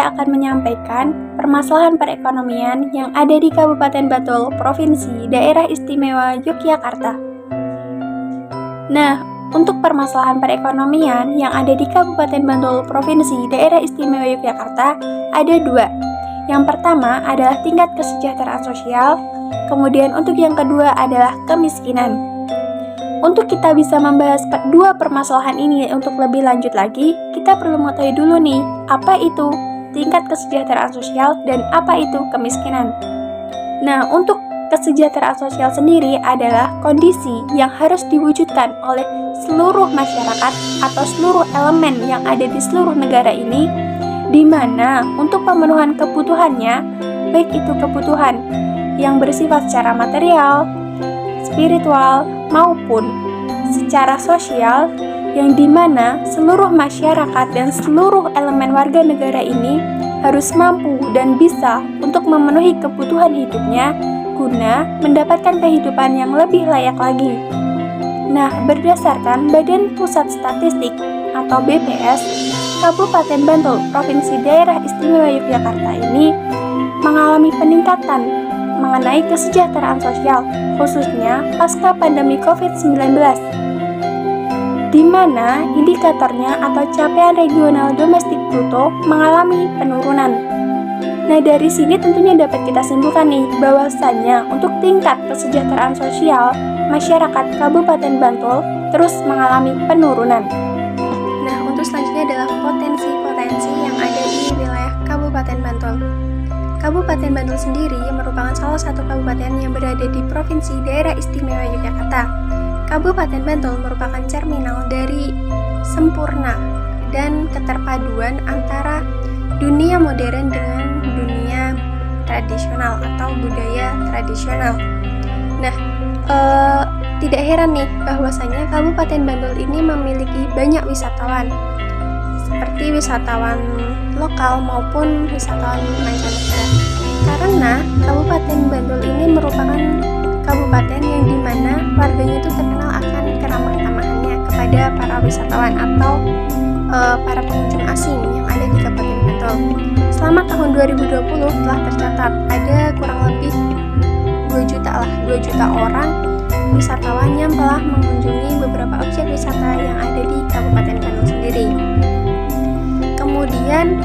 saya akan menyampaikan permasalahan perekonomian yang ada di Kabupaten Bantul, Provinsi Daerah Istimewa Yogyakarta. Nah, untuk permasalahan perekonomian yang ada di Kabupaten Bantul, Provinsi Daerah Istimewa Yogyakarta ada dua. Yang pertama adalah tingkat kesejahteraan sosial, kemudian untuk yang kedua adalah kemiskinan. Untuk kita bisa membahas dua permasalahan ini untuk lebih lanjut lagi, kita perlu mengetahui dulu nih, apa itu tingkat kesejahteraan sosial dan apa itu kemiskinan. Nah, untuk kesejahteraan sosial sendiri adalah kondisi yang harus diwujudkan oleh seluruh masyarakat atau seluruh elemen yang ada di seluruh negara ini, di mana untuk pemenuhan kebutuhannya, baik itu kebutuhan yang bersifat secara material, spiritual, maupun secara sosial, yang dimana seluruh masyarakat dan seluruh elemen warga negara ini harus mampu dan bisa untuk memenuhi kebutuhan hidupnya guna mendapatkan kehidupan yang lebih layak lagi. Nah, berdasarkan Badan Pusat Statistik atau BPS, Kabupaten Bantul, Provinsi Daerah Istimewa Yogyakarta ini mengalami peningkatan mengenai kesejahteraan sosial, khususnya pasca pandemi COVID-19, di mana indikatornya atau capaian regional domestik bruto mengalami penurunan. Nah, dari sini tentunya dapat kita simpulkan nih, bahwasannya untuk tingkat kesejahteraan sosial masyarakat Kabupaten Bantul terus mengalami penurunan. Nah, untuk selanjutnya adalah potensi-potensi yang ada di wilayah Kabupaten Bantul. Kabupaten Bantul sendiri merupakan salah satu kabupaten yang berada di Provinsi Daerah Istimewa Yogyakarta. Kabupaten Bantul merupakan cerminal dari sempurna dan keterpaduan antara dunia modern dengan dunia tradisional atau budaya tradisional. Nah, tidak heran nih bahwasanya Kabupaten Bantul ini memiliki banyak wisatawan, seperti wisatawan lokal maupun wisatawan mancanegara. Karena Kabupaten Bantul ini merupakan kabupaten yang dimana warganya itu terkenal akan keramah tamahannya kepada para wisatawan atau para pengunjung asing yang ada di Kabupaten Bantul. Selama tahun 2020 telah tercatat ada kurang lebih 2 juta orang wisatawan yang telah mengunjungi beberapa objek wisata yang ada di Kabupaten Bantul sendiri. Kemudian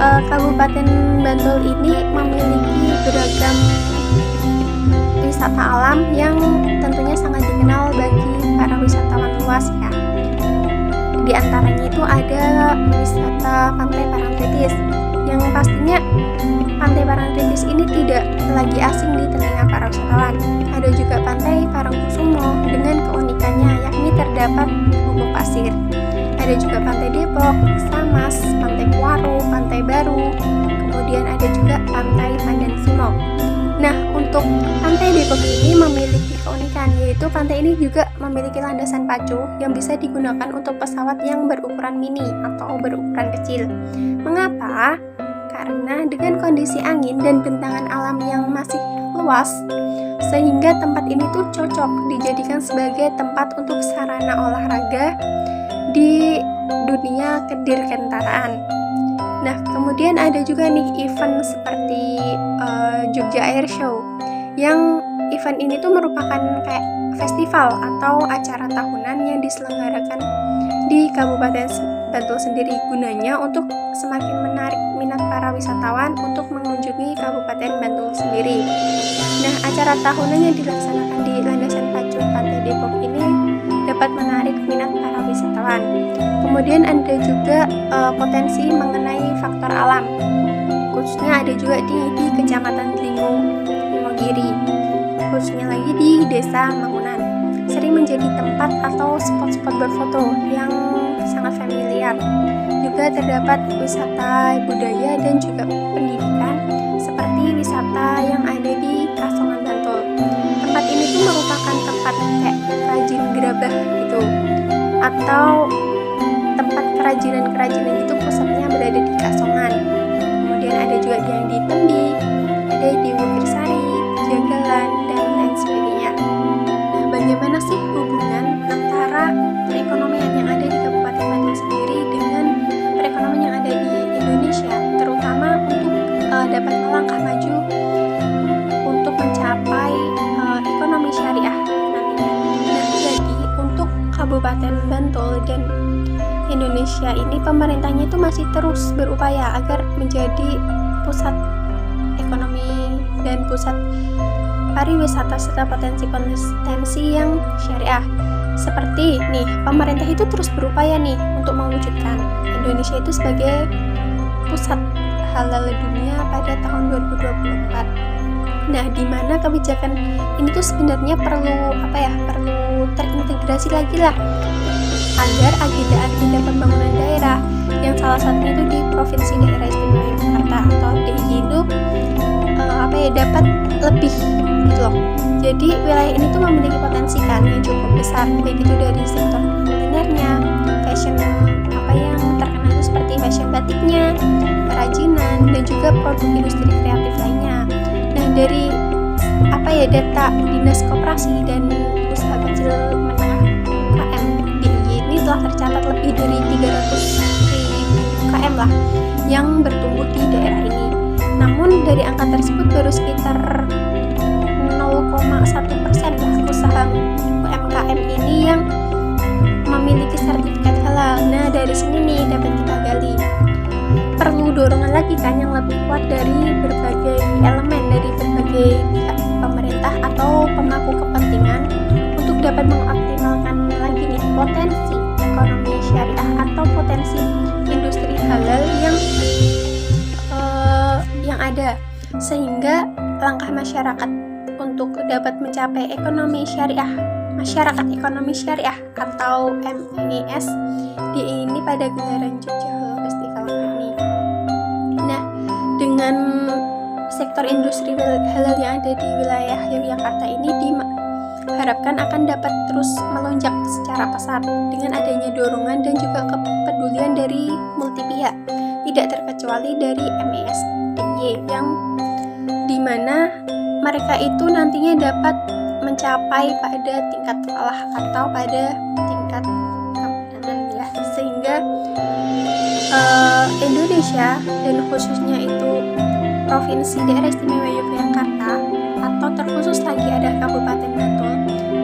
Kabupaten Bantul ini memiliki beragam wisata alam yang tentunya sangat dikenal bagi para wisatawan luas ya. Di antaranya itu ada wisata Pantai Parangtritis, yang pastinya Pantai Parangtritis ini tidak lagi asing di telinga para wisatawan. Ada juga Pantai Parangkusumo dengan keunikannya yakni terdapat gumuk pasir. Ada juga Pantai Depok, Samas, Pantai Kuaro, Pantai Baru, kemudian ada juga Pantai Pandan Simo. Nah, untuk Pantai Depok ini memiliki keunikan, yaitu pantai ini juga memiliki landasan pacu yang bisa digunakan untuk pesawat yang berukuran mini atau berukuran kecil. Mengapa? Karena dengan kondisi angin dan bentangan alam yang masih luas, sehingga tempat ini tuh cocok dijadikan sebagai tempat untuk sarana olahraga di dunia kedirgantaraan. Nah, kemudian ada juga nih event seperti Jogja Air Show, yang event ini tuh merupakan kayak festival atau acara tahunan yang diselenggarakan di Kabupaten Bantul sendiri, gunanya untuk semakin menarik minat para wisatawan untuk mengunjungi Kabupaten Bantul sendiri. Nah, acara tahunan yang dilaksanakan di landasan pacu Pantai Depok ini dapat menarik minat para wisatawan. Kemudian ada juga potensi mengenai faktor alam, khususnya ada juga di Kecamatan Limogiri, khususnya lagi di Desa Mangunan, sering menjadi tempat atau spot-spot berfoto yang sangat familiar. Juga terdapat wisata budaya dan juga pendidikan seperti wisata yang ada di Kasongan Bantul. Tempat ini tuh merupakan tempat kayak rajin gerabah gitu, atau tempat kerajinan itu pusatnya berada di Kasongan. Kemudian ada juga yang di Tembi, ada di Wukirsari, Jagalan, dan lain sebagainya. Nah, bagaimana sih hubungan antara perekonomian yang ada di Kabupaten Bantul sendiri dengan perekonomian yang ada di Indonesia? dapat melangkah maju untuk mencapai ekonomi syariah nantinya. Nah, jadi untuk Kabupaten Bantul dan Indonesia ini, pemerintahnya itu masih terus berupaya agar menjadi pusat ekonomi dan pusat pariwisata serta potensi-potensi yang syariah. Seperti nih, pemerintah itu terus berupaya nih untuk mewujudkan Indonesia itu sebagai pusat halal dunia pada tahun 2024. Nah, di mana kebijakan ini tuh sebenarnya perlu terintegrasi lagi lah agar agenda-agenda pembangunan daerah yang salah satunya itu di Provinsi Daerah Istimewa Yogyakarta atau DIY itu dapat lebih gitu loh. Jadi wilayah ini tuh memiliki potensi kan yang cukup besar, baik itu dari sektor kulinernya, fashion yang terkenal itu seperti fashion batiknya, kerajinan, dan juga produk industri kreatif lainnya. Nah, dari data Dinas Koperasi dan Usaha Kecil Menengah UKM DIY ini telah tercatat lebih dari 300.000 UKM lah yang bertumbuh di daerah ini. Namun dari angka tersebut baru sekitar 0,1% lah usaha UMKM ini yang memiliki sertifikat halal. Nah, dari sini nih dapat kita gali. Perlu dorongan lagi kan yang lebih kuat dari berbagai elemen, dari berbagai pihak pemerintah atau pemangku kepentingan untuk dapat mengoptimalkan lagi nih potensi ekonomi syariah atau potensi industri halal yang ada, sehingga langkah masyarakat untuk dapat mencapai ekonomi syariah, masyarakat ekonomi syariah atau MES di ini pada gelaran Jogja Halal Festival ini. Nah, dengan sektor industri halal yang ada di wilayah Yogyakarta ini diharapkan akan dapat terus melonjak secara pesat dengan adanya dorongan dan juga kepedulian dari multi pihak, tidak terkecuali dari MES DIY yang dimana mereka itu nantinya dapat mencapai pada tingkat falah atau pada tingkat kemenangan ya, sehingga Indonesia dan khususnya itu Provinsi Daerah Istimewa Yogyakarta atau terkhusus lagi ada Kabupaten Bantul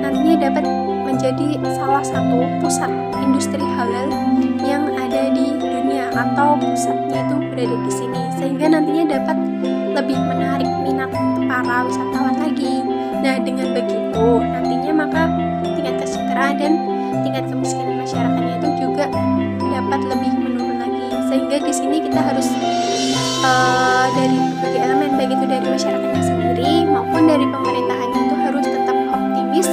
nantinya dapat menjadi salah satu pusat industri halal yang ada di dunia atau pusatnya itu berada di sini, sehingga nantinya dapat lebih menarik minat para wisatawan lagi. Nah, dengan begitu nantinya maka tingkat kesejahteraan dan tingkat kemiskinan masyarakatnya itu juga dapat lebih menurun lagi, sehingga di sini kita harus dari berbagai elemen, baik itu dari masyarakatnya sendiri maupun dari pemerintahannya itu harus tetap optimis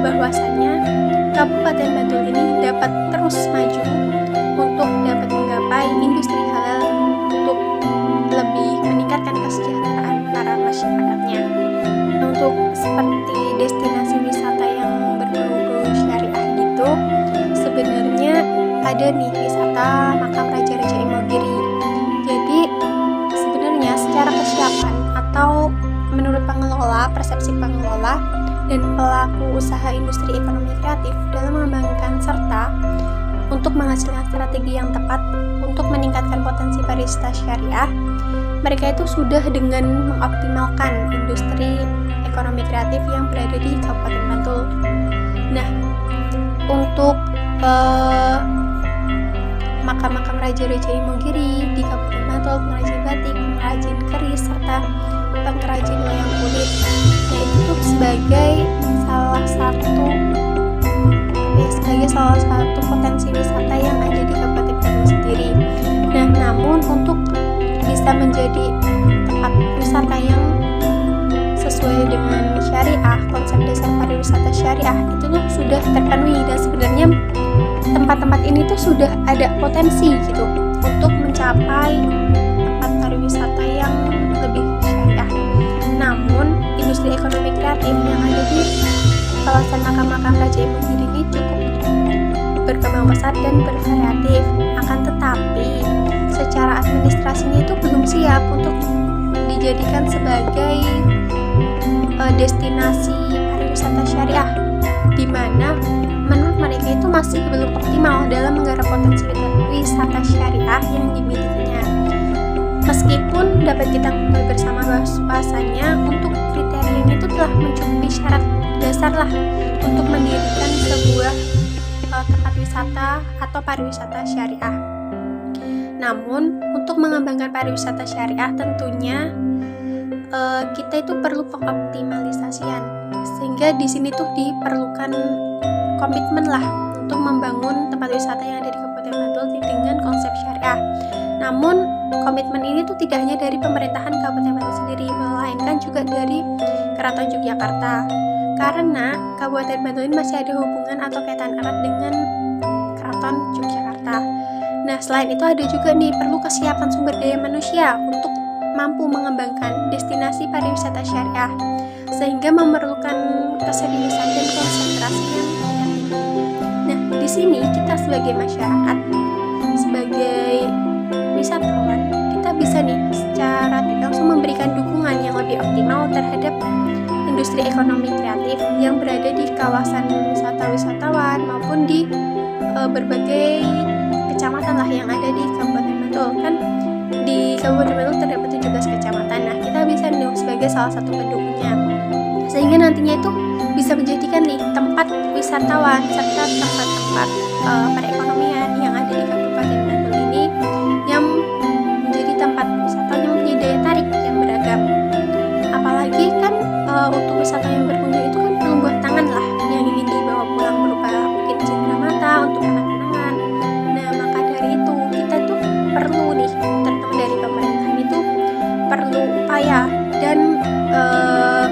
bahwasannya Kabupaten Bantul ini dapat terus maju untuk dapat menggapai industri halal untuk lebih meningkatkan kesejahteraan para masyarakatnya. Untuk seperti destinasi wisata yang berbau-bau syariah gitu, sebenarnya ada nih wisata makam Raja-Raja Imogiri. Jadi sebenarnya secara kesiapan atau menurut pengelola, persepsi pengelola dan pelaku usaha industri ekonomi kreatif dalam mengembangkan serta untuk menghasilkan strategi yang tepat untuk meningkatkan potensi pariwisata syariah, mereka itu sudah dengan mengoptimalkan industri ekonomi kreatif yang berada di Kabupaten Bantul. Nah, untuk makam-makam Raja-Raja Imogiri di Kabupaten Bantul, pengrajin batik, pengrajin keris, serta pengrajin wayang kulit. Nah, itu tuh sebagai salah satu potensi wisata yang ada di Kabupaten Bantul sendiri. Nah, namun untuk bisa menjadi tempat wisata yang sesuai dengan syariah, konsep dasar pariwisata syariah itu tuh sudah terpenuhi, dan sebenarnya tempat-tempat ini tuh sudah ada potensi gitu untuk mencapai tempat pariwisata yang lebih syariah. Namun industri ekonomi kreatif yang ada di kawasan makam-makam Raja Imogiri ini cukup berkembang pesat dan bervariatif. Akan tetapi secara administrasinya itu belum siap untuk dijadikan sebagai destinasi pariwisata syariah, di mana menurut mereka itu masih belum optimal dalam menggarap potensi wisata syariah yang dimilikinya. Meskipun dapat kita bahwasanya untuk kriterianya itu telah mencukupi syarat dasar lah untuk mendirikan sebuah tempat wisata atau pariwisata syariah. Namun untuk mengembangkan pariwisata syariah tentunya kita itu perlu pengoptimalisasian, sehingga di sini tuh diperlukan komitmen lah untuk membangun tempat wisata yang ada di Kabupaten Bantul dengan konsep syariah. Namun komitmen ini tuh tidak hanya dari pemerintahan Kabupaten Bantul sendiri, melainkan juga dari Keraton Yogyakarta, karena Kabupaten Bantul ini masih ada hubungan atau kaitan erat dengan Keraton Yogyakarta. Nah, selain itu ada juga nih perlu kesiapan sumber daya manusia untuk mampu mengembangkan destinasi pariwisata syariah, sehingga memerlukan keseriusan dan konsentrasi yang tinggi. Nah, di sini kita sebagai masyarakat, sebagai wisatawan, kita bisa nih secara langsung memberikan dukungan yang lebih optimal terhadap industri ekonomi kreatif yang berada di kawasan wisata wisatawan maupun di berbagai kecamatan lah yang ada di Kabupaten Bantul. Kan di Kabupaten Bantul terdapat 17 kecamatan. Nah, kita bisa nih sebagai salah satu pendukungnya, sehingga nantinya itu bisa menjadikan nih tempat wisatawan serta tempat-tempat perekonomian yang ada di Kabupaten Bantul ini yang menjadi tempat wisata yang mempunyai daya tarik yang beragam. Apalagi kan untuk wisata yang berkunjung itu kan perlu buah tangan lah yang ingin dibawa pulang berupa mungkin cindera mata untuk kenang-kenangan. Nah, maka dari itu kita tuh perlu nih, terutama dari pemerintahan itu perlu upaya dan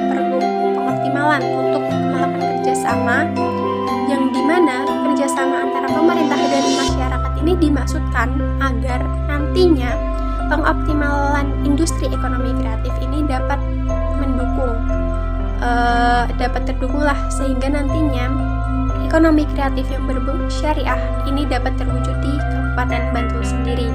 perlu pengoptimalan untuk melakukan kerjasama, yang dimana kerjasama antara pemerintah dan masyarakat ini dimaksudkan agar nantinya pengoptimalan industri ekonomi kreatif ini dapat terdukung lah, sehingga nantinya ekonomi kreatif yang berbau syariah ini dapat terwujud di Kabupaten Bantul sendiri.